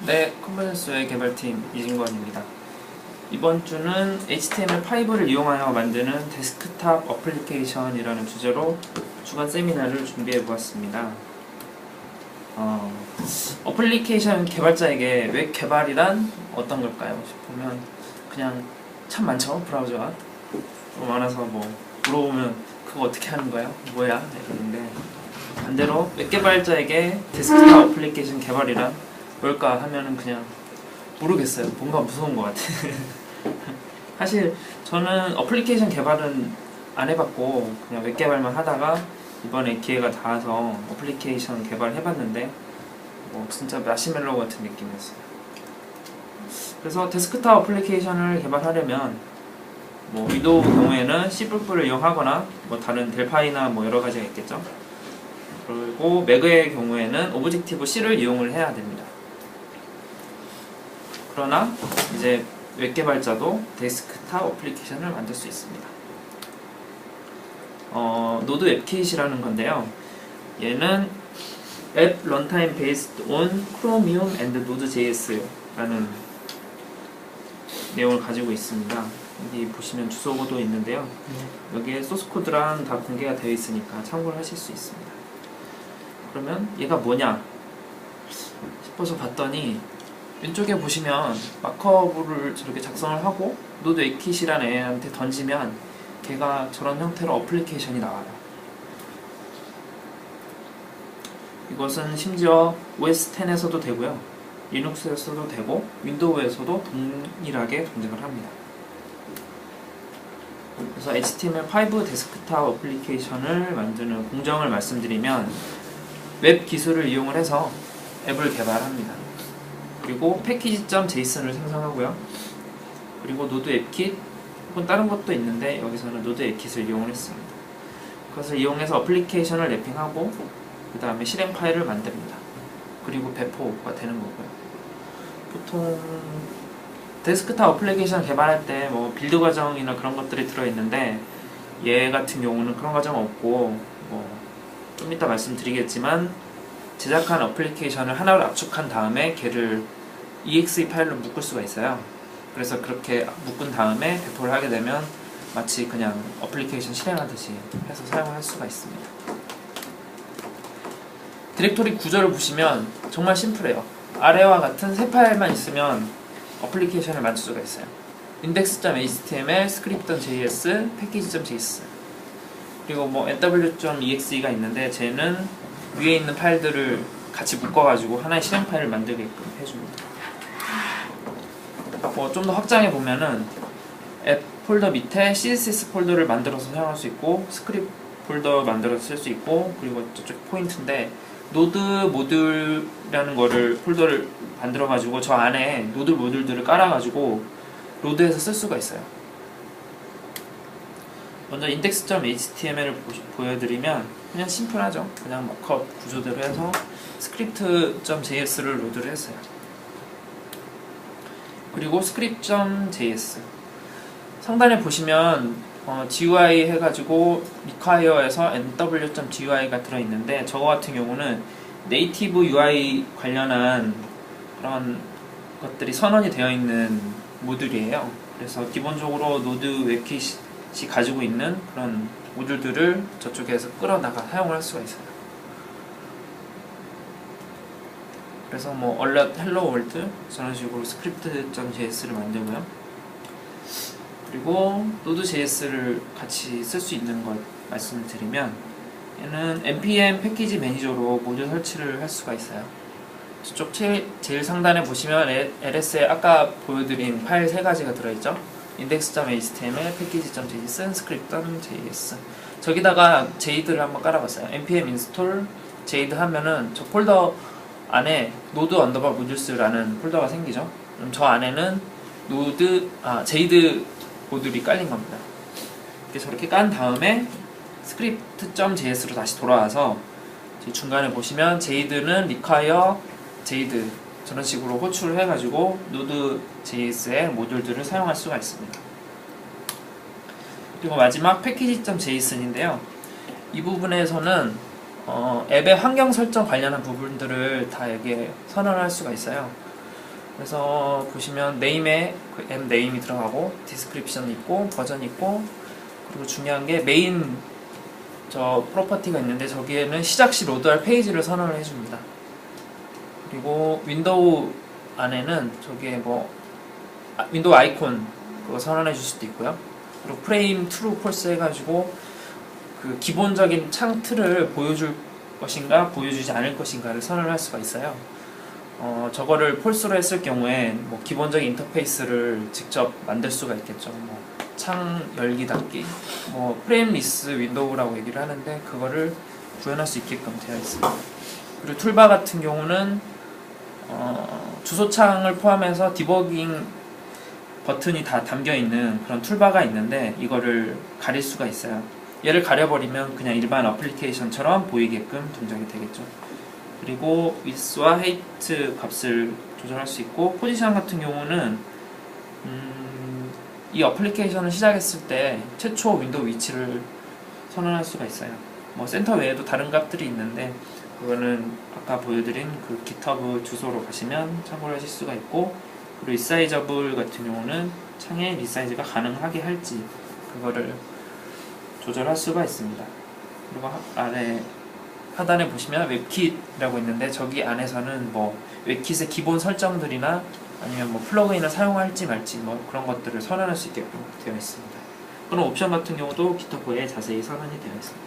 네, 컨버전스의 개발팀 이진권입니다. 이번 주는 HTML5를 이용하여 만드는 데스크탑 어플리케이션이라는 주제로 주간 세미나를 준비해 보았습니다. 어플리케이션 개발자에게 웹 개발이란 어떤 걸까요? 보면 그냥 참 많죠, 브라우저가 너무 많아서 뭐 물어보면 그거 어떻게 하는 거야? 뭐야? 이러는데 반대로 웹 개발자에게 데스크탑 어플리케이션 개발이란 뭘까 하면은 그냥 모르겠어요. 뭔가 무서운 것 같아. 사실 저는 어플리케이션 개발은 안 해봤고 그냥 웹 개발만 하다가 이번에 기회가 닿아서 어플리케이션 개발을 해봤는데 뭐 진짜 마시멜로 같은 느낌이었어요. 그래서 데스크탑 어플리케이션을 개발하려면 뭐 위도우 경우에는 C++를 이용하거나 뭐 다른 델파이나 뭐 여러 가지가 있겠죠. 그리고 맥의 경우에는 오브젝티브 C를 이용을 해야 됩니다. 그러나 이제 웹 개발자도 데스크탑 어플리케이션을 만들 수 있습니다. 노드 앱킷이라는 건데요. 얘는 앱 런타임 based on Chromium and Node.js라는 내용을 가지고 있습니다. 여기 보시면 주소도 있는데요. 여기에 소스 코드랑 다 공개가 되어 있으니까 참고를 하실 수 있습니다. 그러면 얘가 뭐냐 싶어서 봤더니 왼쪽에 보시면 마크업을 저렇게 작성을 하고 노드 앱킷이라는 애한테 던지면 걔가 저런 형태로 어플리케이션이 나와요. 이것은 심지어 OS X에서도 되고요, 리눅스에서도 되고 윈도우에서도 동일하게 동작을 합니다. 그래서 HTML5 데스크탑 어플리케이션을 만드는 공정을 말씀드리면 웹 기술을 이용을 해서 앱을 개발합니다. 그리고 패키지.json을 생성하고요. 그리고 노드 앱킷 혹은 다른 것도 있는데 여기서는 노드 앱킷을 이용을 했습니다. 그것을 이용해서 어플리케이션을 랩핑하고 그 다음에 실행 파일을 만듭니다. 그리고 배포가 되는 거고요. 보통 데스크탑 어플리케이션 개발할 때 뭐 빌드 과정이나 그런 것들이 들어있는데 얘 같은 경우는 그런 과정 없고 뭐 좀 이따 말씀드리겠지만 제작한 어플리케이션을 하나로 압축한 다음에 걔를 exe 파일로 묶을 수가 있어요. 그래서 그렇게 묶은 다음에 배포를 하게 되면 마치 그냥 어플리케이션 실행하듯이 해서 사용할 수가 있습니다. 디렉토리 구조를 보시면 정말 심플해요. 아래와 같은 세 파일만 있으면 어플리케이션을 만들 수가 있어요. index.html, script.js, package.js, 그리고 뭐 nw.exe가 있는데 쟤는 위에 있는 파일들을 같이 묶어가지고 하나의 실행 파일을 만들게끔 해줍니다. 뭐 좀 더 확장해 보면은 앱 폴더 밑에 css 폴더를 만들어서 사용할 수 있고 스크립트 폴더 만들어서 쓸 수 있고, 그리고 저쪽 포인트인데 노드 모듈이라는 거를 폴더를 만들어 가지고 저 안에 노드 모듈들을 깔아 가지고 로드해서 쓸 수가 있어요. 먼저 index.html을 보여드리면 그냥 심플하죠. 그냥 마크업 구조대로 해서 script.js를 로드를 했어요. 그리고 script.js 상단에 보시면 GUI 해가지고 require에서 nw.gui가 들어있는데 저거 같은 경우는 네이티브 UI 관련한 그런 것들이 선언이 되어 있는 모듈이에요. 그래서 기본적으로 노드 웹킷이 가지고 있는 그런 모듈들을 저쪽에서 끌어다가 사용을 할 수가 있어요. 그래서 뭐 alert hello world 저런 식으로 script.js를 만들고요. 그리고 Node.js를 같이 쓸 수 있는 것 말씀을 드리면 얘는 npm 패키지 매니저로 모듈 설치를 할 수가 있어요. 저쪽 제일 상단에 보시면 ls에 아까 보여드린 파일 세 가지가 들어있죠. index.html, package.js, script.js. 저기다가 jade를 한번 깔아봤어요. npm install jade 하면은 저 폴더 안에 node underbar modules라는 폴더가 생기죠. 그럼 저 안에는 jade 모듈이 깔린 겁니다. 저렇게 깐 다음에 script.js로 다시 돌아와서 중간에 보시면 jade는 require jade 저런 식으로 호출을 해가지고 Node.js의 모듈들을 사용할 수가 있습니다. 그리고 마지막 package.js인데요. 이 부분에서는 앱의 환경 설정 관련한 부분들을 다 여기에 선언할 수가 있어요. 그래서 보시면 네임에 그 앱 네임이 들어가고 디스크립션 있고 버전 있고, 그리고 중요한 게 메인 저 프로퍼티가 있는데 저기에는 시작 시 로드할 페이지를 선언을 해줍니다. 그리고 윈도우 안에는 저기에 뭐 윈도우 아이콘 그거 선언해 줄 수도 있고요. 그리고 프레임 트루 폴스 해가지고 그 기본적인 창 틀을 보여줄 것인가 보여주지 않을 것인가를 선언할 수가 있어요. 저거를 폴스로 했을 경우에 뭐 기본적인 인터페이스를 직접 만들 수가 있겠죠. 뭐 창 열기 닫기, 뭐 프레임리스 윈도우라고 얘기를 하는데 그거를 구현할 수 있게끔 되어 있습니다. 그리고 툴바 같은 경우는 주소창을 포함해서 디버깅 버튼이 다 담겨 있는 그런 툴바가 있는데 이거를 가릴 수가 있어요. 얘를 가려버리면 그냥 일반 어플리케이션처럼 보이게끔 동작이 되겠죠. 그리고 width와 height 값을 조절할 수 있고, 포지션 같은 경우는 이 어플리케이션을 시작했을 때 최초 윈도우 위치를 선언할 수가 있어요. 뭐 센터 외에도 다른 값들이 있는데 그거는 아까 보여드린 그 GitHub 주소로 가시면 참고를 하실 수가 있고, 그리고 리사이저블 같은 경우는 창의 리사이즈가 가능하게 할지 그거를 조절할 수가 있습니다. 그리고 아래 하단에 보시면 웹킷이라고 있는데 저기 안에서는 뭐 웹킷의 기본 설정들이나 아니면 뭐 플러그인을 사용할지 말지 뭐 그런 것들을 선언할 수 있게끔 되어 있습니다. 그런 옵션 같은 경우도 GitHub에 자세히 선언이 되어 있습니다.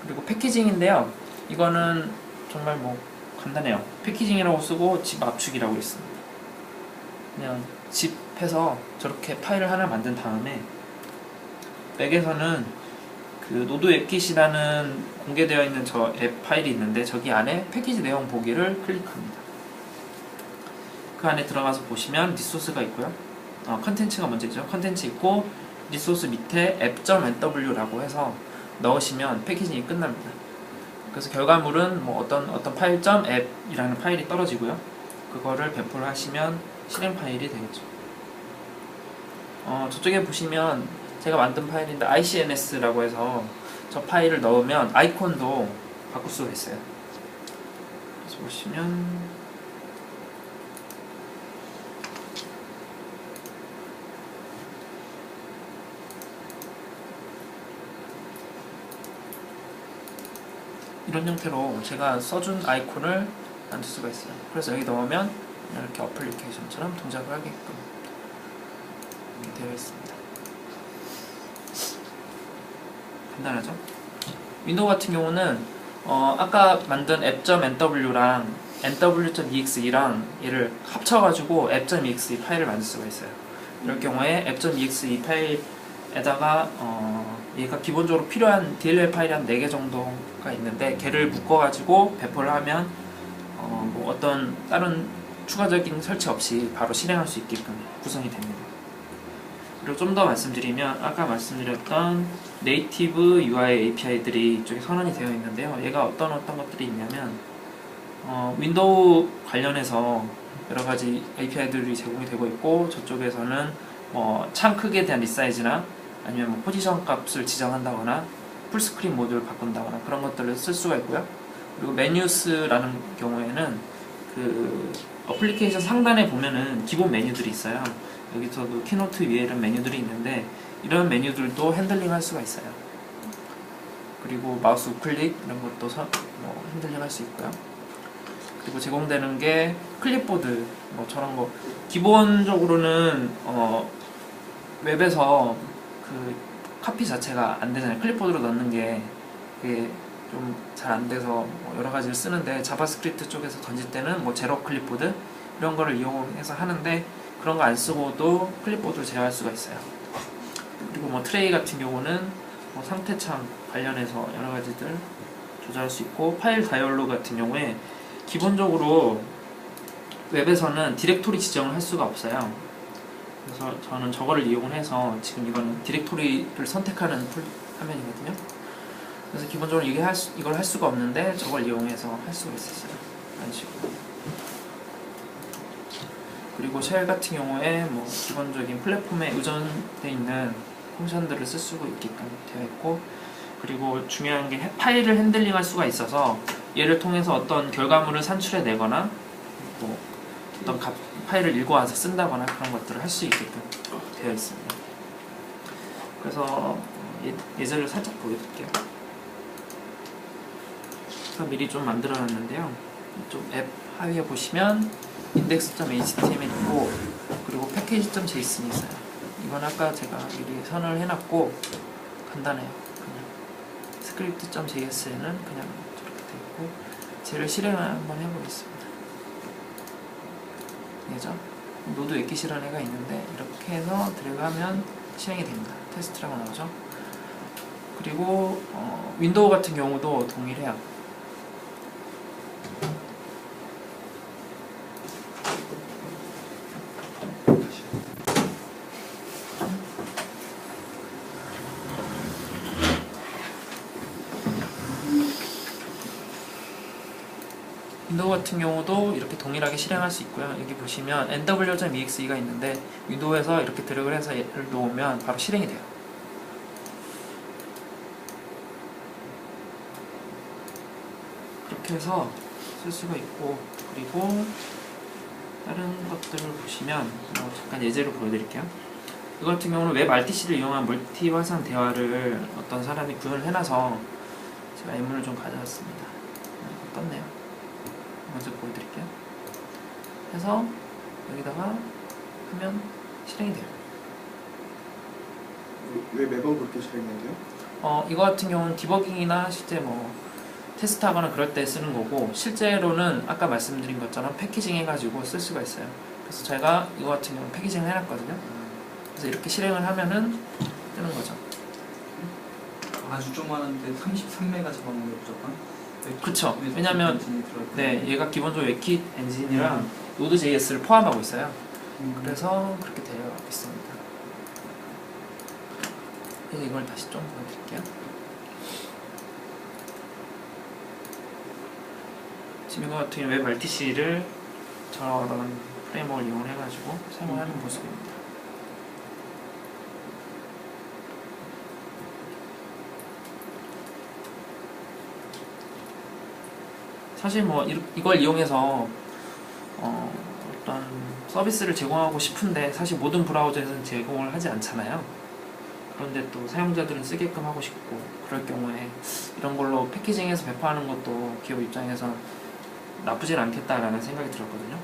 그리고 패키징인데요. 이거는 정말 뭐 간단해요. 패키징이라고 쓰고 집 압축이라고 있습니다. 그냥 집해서 저렇게 파일을 하나 만든 다음에 맥에서는 그 노드 앱킷이라는 공개되어 있는 저 앱 파일이 있는데 저기 안에 패키지 내용 보기를 클릭합니다. 그 안에 들어가서 보시면 리소스가 있고요. 컨텐츠가 먼저 있죠. 컨텐츠 있고 리소스 밑에 app.nw라고 해서 넣으시면 패키징이 끝납니다. 그래서 결과물은 뭐 어떤 파일.app이라는 파일이 떨어지고요. 그거를 배포를 하시면 실행 파일이 되겠죠. 저쪽에 보시면 제가 만든 파일인데 icns라고 해서 저 파일을 넣으면 아이콘도 바꿀 수가 있어요. 그래서 보시면 이런 형태로 제가 써준 아이콘을 만들 수가 있어요. 그래서 여기 넣으면 이렇게 어플리케이션처럼 동작을 하게끔 되어 있습니다. 간단하죠? 윈도우 같은 경우는 아까 만든 app.nw랑 nw.exe2랑 얘를 합쳐가지고 app.exe 파일을 만들 수가 있어요. 이럴 경우에 app.exe 파일에다가 얘가 기본적으로 필요한 DLL 파일이 한 4개 정도가 있는데 걔를 묶어가지고 배포를 하면 뭐 어떤 다른 추가적인 설치 없이 바로 실행할 수 있게끔 구성이 됩니다. 그리고 좀 더 말씀드리면 아까 말씀드렸던 네이티브 UI API들이 이쪽에 선언이 되어 있는데요. 얘가 어떤 것들이 있냐면 윈도우 관련해서 여러가지 API들이 제공이 되고 있고, 저쪽에서는 창 크기에 대한 리사이즈나 아니면 뭐 포지션 값을 지정한다거나 풀스크린 모드를 바꾼다거나 그런 것들을 쓸 수가 있고요. 그리고 메뉴스라는 경우에는 그 어플리케이션 상단에 보면은 기본 메뉴들이 있어요. 여기서도 키노트 위에 이런 메뉴들이 있는데 이런 메뉴들도 핸들링 할 수가 있어요. 그리고 마우스 우클릭 이런 것도 핸들링 할 수 있고요. 그리고 제공되는 게 클립보드 뭐 저런 거 기본적으로는 웹에서 그 카피 자체가 안 되잖아요. 클립보드로 넣는 게 그게 좀 잘 안 돼서 뭐 여러 가지를 쓰는데 자바스크립트 쪽에서 던질 때는 뭐 제로 클립보드 이런 거를 이용해서 하는데 그런 거 안 쓰고도 클립보드를 제어할 수가 있어요. 그리고 뭐 트레이 같은 경우는 뭐 상태창 관련해서 여러 가지들 조절할 수 있고, 파일 다이얼로그 같은 경우에 기본적으로 웹에서는 디렉토리 지정을 할 수가 없어요. 그래서 저는 저거를 이용을 해서 지금 이건 디렉토리를 선택하는 화면이거든요. 그래서 기본적으로 이걸 할 수가 없는데 저걸 이용해서 할 수가 있었어요. 이런 식으로. 그리고 쉘 같은 경우에 뭐 기본적인 플랫폼에 의존되어 있는 펑션들을 쓸 수가 있게끔 되어 있고, 그리고 중요한 게 파일을 핸들링할 수가 있어서 얘를 통해서 어떤 결과물을 산출해 내거나 뭐 어떤 파일을 읽어와서 쓴다거나 그런 것들을 할 수 있게끔 되어 있습니다. 그래서 예제를 살짝 보여드릴게요. 그래서 미리 좀 만들어놨는데요. 이쪽 앱 하위에 보시면 index.html 있고 그리고 package.json이 있어요. 이건 아까 제가 미리 선을 해놨고 간단해요. 그냥 script.js는 그냥 저렇게 되어 있고 쟤를 실행을 한번 해보겠습니다. 얘죠? 노드 엑깃이라는 애가 있는데 이렇게 해서 드래그하면 실행이 됩니다. 테스트라고 나오죠. 그리고 윈도우 같은 경우도 동일해요. 윈도우 같은 경우도 이렇게 동일하게 실행할 수 있고요. 여기 보시면 nw.exe가 있는데 윈도우에서 이렇게 드래그를 해서 얘를 놓으면 바로 실행이 돼요. 그렇게 해서 쓸 수가 있고 그리고 다른 것들을 보시면 잠깐 예제로 보여드릴게요. 이거 같은 경우는 웹 RTC를 이용한 멀티 화상 대화를 어떤 사람이 구현을 해놔서 제가 예문을 좀 가져왔습니다. 떴네요. 먼저 보여드릴게요. 해서 여기다가 하면 실행이 돼요. 왜 매번 그렇게 실행해야 돼요? 이거 같은 경우는 디버깅이나 실제 뭐 테스트하거나 그럴 때 쓰는 거고 실제로는 아까 말씀드린 것처럼 패키징 해가지고 쓸 수가 있어요. 그래서 제가 이거 같은 경우는 패키징을 해놨거든요. 그래서 이렇게 실행을 하면은 뜨는 거죠. 아주 조그만한데 33메가 잡아먹는 게 무조건? 그쵸. 왜냐면 네, 얘가 기본적으로 웹킷 엔진이랑 Node.js를 포함하고 있어요. 그래서 그렇게 되어 있습니다. 그래서 이걸 다시 좀 보여드릴게요. 지금 이거 같은 경우 웹 RTC를 저런 프레임워크를 이용해가지고 사용하는 모습입니다. 사실 뭐 이걸 이용해서 어떤 서비스를 제공하고 싶은데 사실 모든 브라우저에서는 제공을 하지 않잖아요. 그런데 또 사용자들은 쓰게끔 하고 싶고 그럴 경우에 이런 걸로 패키징해서 배포하는 것도 기업 입장에서 나쁘진 않겠다라는 생각이 들었거든요.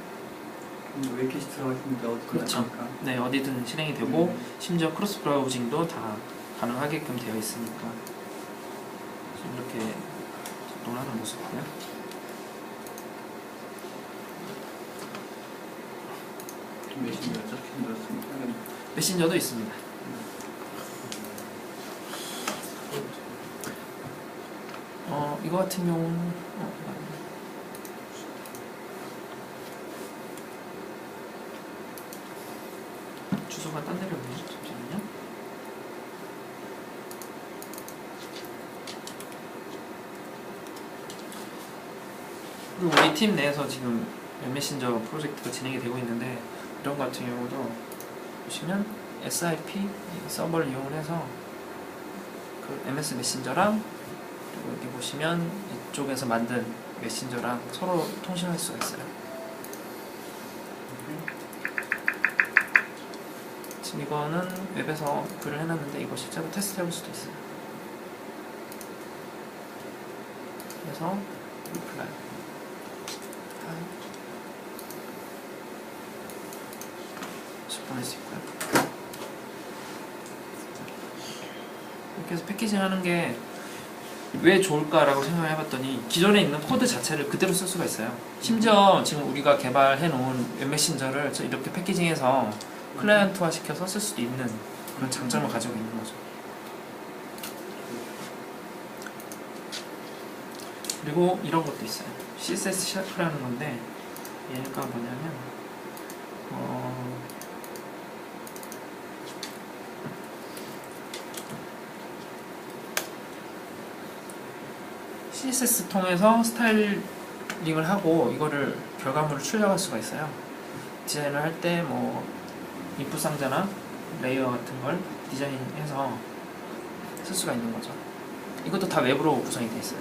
웹킷이 들어가있으니까 어디든 그렇죠. 네, 어디든 실행이 되고 심지어 크로스 브라우징도 다 가능하게끔 되어 있으니까 지금 이렇게 작동을 하는 모습이고요. 메신저였죠? 메신저도 있습니다. 이거 같은 경우는 주소가 딴 데로 오네요. 잠시만요. 그리고 우리 팀 내에서 지금 웹메신저 프로젝트가 진행이 되고 있는데 이런 것 같은 경우도 보시면 SIP 서버를 이용해서 그 MS 메신저랑 그리고 여기 보시면 이쪽에서 만든 메신저랑 서로 통신할 수가 있어요. 지금 이거는 웹에서 글을 해놨는데 이거 실제로 테스트 해볼 수도 있어요. 그래서 리플라이 보낼 수 있고요. 이렇게 해서 패키징 하는 게 왜 좋을까라고 생각을 해봤더니 기존에 있는 코드 자체를 그대로 쓸 수가 있어요. 심지어 지금 우리가 개발해 놓은 웹메신저를 이렇게 패키징해서 클라이언트화 시켜서 쓸 수도 있는 그런 장점을 가지고 있는 거죠. 그리고 이런 것도 있어요. CSS 샤프라는 건데 얘가 뭐냐면 CSS 통해서 스타일링을 하고 이거를 결과물을 출력할 수가 있어요. 디자인을 할 때 뭐 인풋 상자나 레이어 같은 걸 디자인해서 쓸 수가 있는 거죠. 이것도 다 웹으로 구성이 되어 있어요.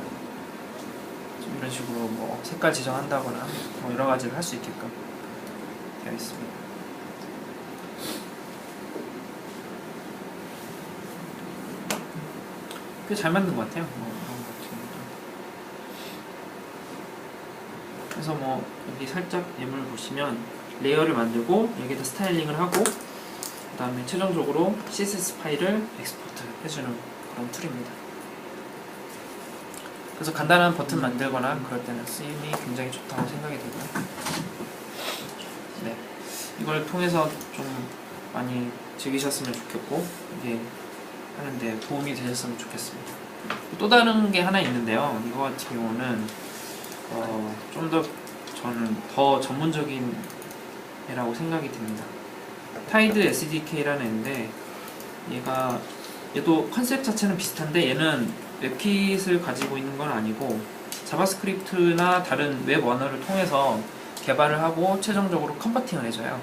좀 이런 식으로 뭐 색깔 지정한다거나 뭐 여러 가지를 할 수 있게끔 되어 있습니다. 꽤 잘 만든 것 같아요. 뭐 이런 것 같은 경우도. 그래서 뭐 여기 살짝 예문을 보시면 레이어를 만들고 여기다 스타일링을 하고 그 다음에 최종적으로 CSS 파일을 엑스포트 해주는 그런 툴입니다. 그래서 간단한 버튼 만들거나 그럴 때는 쓰임이 굉장히 좋다고 생각이 되고요. 네, 이걸 통해서 좀 많이 즐기셨으면 좋겠고 이게 하는데 도움이 되셨으면 좋겠습니다. 또 다른 게 하나 있는데요. 이거 같은 경우는 좀 더 저는 더 전문적인 애라고 생각이 듭니다. 타이드 SDK라는 애인데 얘도 컨셉 자체는 비슷한데 얘는 웹킷을 가지고 있는 건 아니고 자바스크립트나 다른 웹 언어를 통해서 개발을 하고 최종적으로 컨버팅을 해줘요.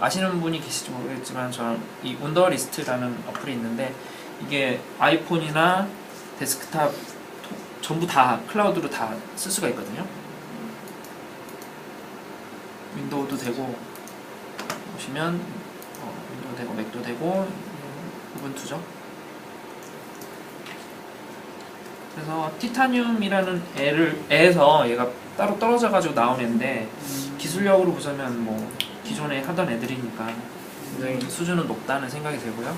아시는 분이 계실지 모르겠지만 저는 이 원더리스트라는 어플이 있는데 이게 아이폰이나 데스크탑 전부 다 클라우드로 다 쓸 수가 있거든요. 윈도우도 되고 보시면 윈도우 되고 맥도 되고 우분투죠. 그래서 티타늄이라는 애에서 얘가 따로 떨어져 가지고 나온 애인데 기술력으로 보자면 뭐 기존에 하던 애들이니까 굉장히 수준은 높다는 생각이 들고요.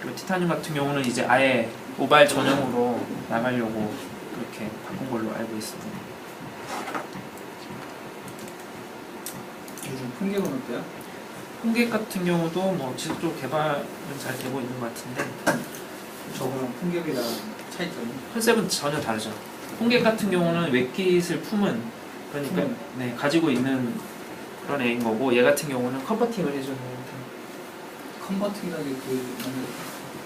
그리고 티타늄 같은 경우는 이제 아예 모바일 전용으로 나가려고 그렇게 바꾼 걸로 알고 있습니다. 요즘 풍경은 어때요? 홍객 같은 경우도 뭐 지속적으로 개발은 잘 되고 있는 것 같은데 저거랑 풍경이랑 차이점이? 컨셉은 전혀 다르죠. 홍객 같은 경우는 웹킷을 품은 그러니까 네, 가지고 있는 그런 애인 거고 얘 같은 경우는 컨버팅을 해주는 컨버팅이라는 게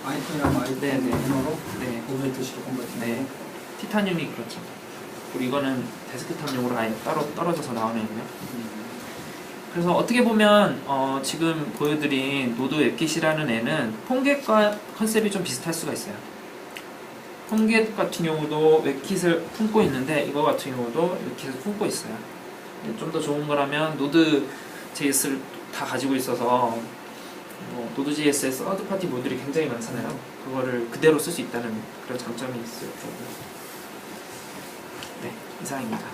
아이폰이랑 아이폰 언어로 네. 오브젝트식으로 컨버팅. 네. 티타늄이 그렇죠. 그리고 이거는 데스크탑용으로 아예 따로 떨어져서 나오는 애고요. 그래서 어떻게 보면 지금 보여드린 노드 웹킷이라는 애는 폰겟과 컨셉이 좀 비슷할 수가 있어요. 폰겟 같은 경우도 웹킷을 품고 있는데 이거 같은 경우도 웹킷을 품고 있어요. 좀 더 좋은 거라면 노드 JS를 다 가지고 있어서 노드.js의 서드 파티 모듈이 굉장히 많잖아요. 그거를 그대로 쓸 수 있다는 그런 장점이 있을 거고요. 네, 이상입니다.